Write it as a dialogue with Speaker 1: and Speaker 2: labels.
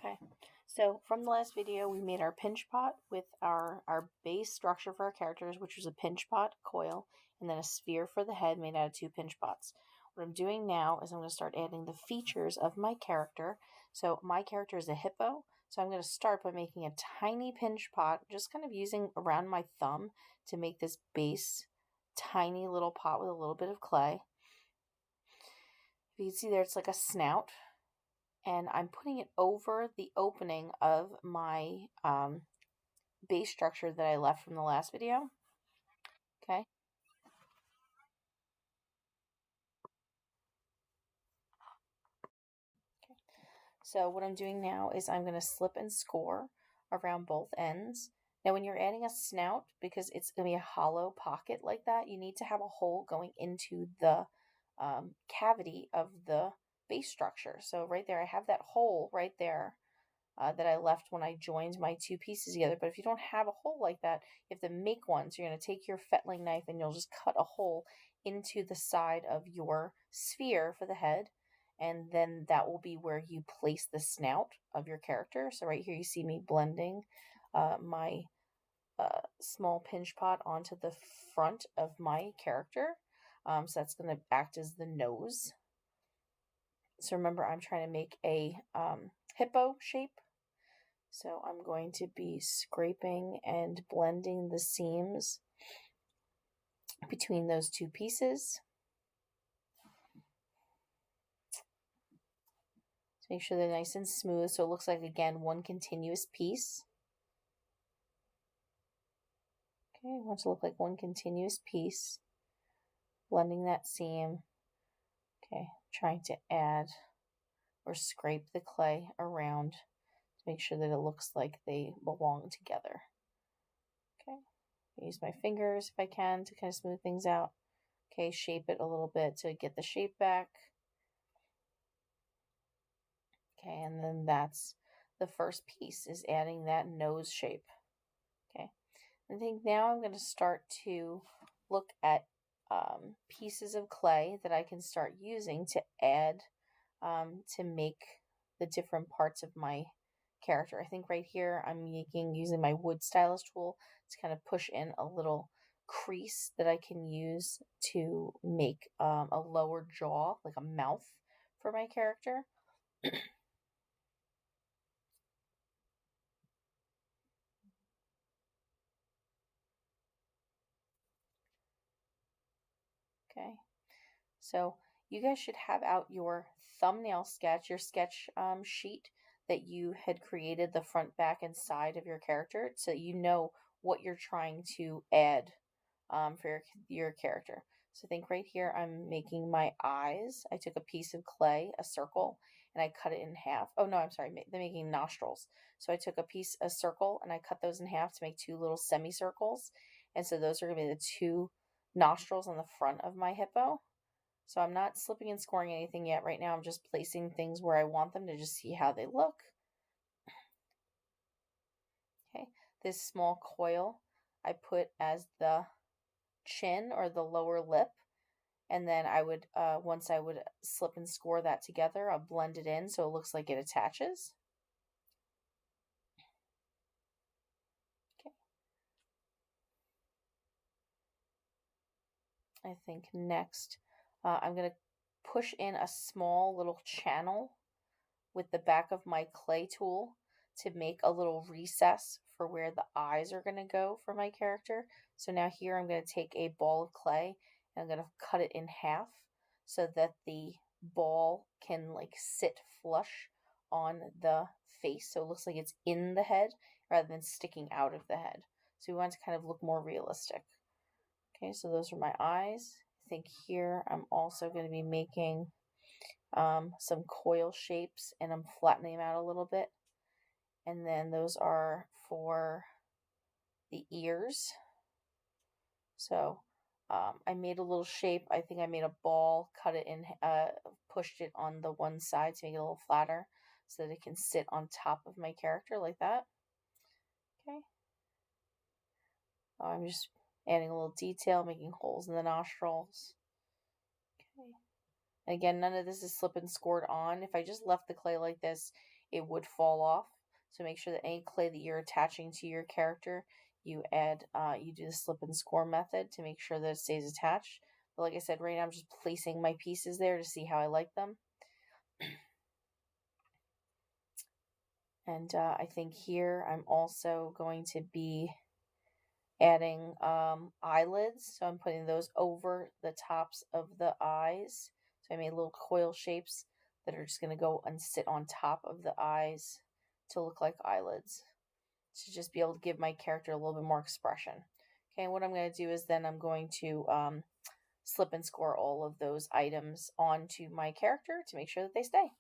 Speaker 1: Okay, so from the last video, we made our pinch pot with our base structure for our characters, which was a pinch pot coil, and then a sphere for the head made out of 2 pinch pots. What I'm doing now is I'm going to start adding the features of my character. So my character is a hippo, so I'm going to start by making a tiny pinch pot, just kind of using around my thumb to make this base tiny little pot with a little bit of clay. If you can see there, it's like a snout. And I'm putting it over the opening of my base structure that I left from the last video. Okay. So what I'm doing now is I'm going to slip and score around both ends. Now when you're adding a snout, because it's going to be a hollow pocket like that, you need to have a hole going into the cavity of the base structure. So right there, I have that hole right there. That I left when I joined my 2 pieces together. But if you don't have a hole like that, you have to make one. So you're going to take your fettling knife and you'll just cut a hole into the side of your sphere for the head. And then that will be where you place the snout of your character. So right here you see me blending my small pinch pot onto the front of my character. So that's going to act as the nose. So remember, I'm trying to make a hippo shape. So I'm going to be scraping and blending the seams between those 2 pieces. So make sure they're nice and smooth so it looks like, again, one continuous piece. Okay, I want it to look like one continuous piece. Blending that seam. Okay, trying to add or scrape the clay around to make sure that it looks like they belong together. Okay, use my fingers if I can to kind of smooth things out. Okay, shape it a little bit to get the shape back. Okay, and then that's the first piece, is adding that nose shape. Okay, I think now I'm going to start to look at pieces of clay that I can start using to add to make the different parts of my character. I think right here I'm using my wood stylus tool to kind of push in a little crease that I can use to make a lower jaw, like a mouth for my character. Okay, so you guys should have out your thumbnail sketch, your sketch sheet that you had created the front, back, and side of your character, so you know what you're trying to add for your character. So think right here, I'm making my eyes. I took a piece of clay, a circle, and I cut it in half. Oh no, I'm sorry, they're making nostrils. So I took a circle, and I cut those in half to make 2 little semicircles. And so those are going to be the 2 nostrils on the front of my hippo. So I'm not slipping and scoring anything yet. Right now I'm just placing things where I want them to just see how they look. Okay, this small coil I put as the chin or the lower lip, and then I would once I would slip and score that together, I'll blend it in so it looks like it attaches. Okay, I think next I'm going to push in a small little channel with the back of my clay tool to make a little recess for where the eyes are going to go for my character. So now here I'm going to take a ball of clay and I'm going to cut it in half so that the ball can like sit flush on the face, so it looks like it's in the head rather than sticking out of the head. So we want to kind of look more realistic. Okay, so those are my eyes. I think here I'm also going to be making some coil shapes, and I'm flattening them out a little bit. And then those are for the ears. So I made a little shape. I think I made a ball, cut it in, pushed it on the one side to make it a little flatter so that it can sit on top of my character like that. Okay. I'm just adding a little detail, making holes in the nostrils. Okay. Again, none of this is slip and scored on. If I just left the clay like this, it would fall off. So make sure that any clay that you're attaching to your character, you do the slip and score method to make sure that it stays attached. But like I said, right now I'm just placing my pieces there to see how I like them. And I think here I'm also going to be adding eyelids. So I'm putting those over the tops of the eyes. So I made little coil shapes that are just going to go and sit on top of the eyes to look like eyelids, to just be able to give my character a little bit more expression. Okay, and what I'm going to do is then I'm going to slip and score all of those items onto my character to make sure that they stay.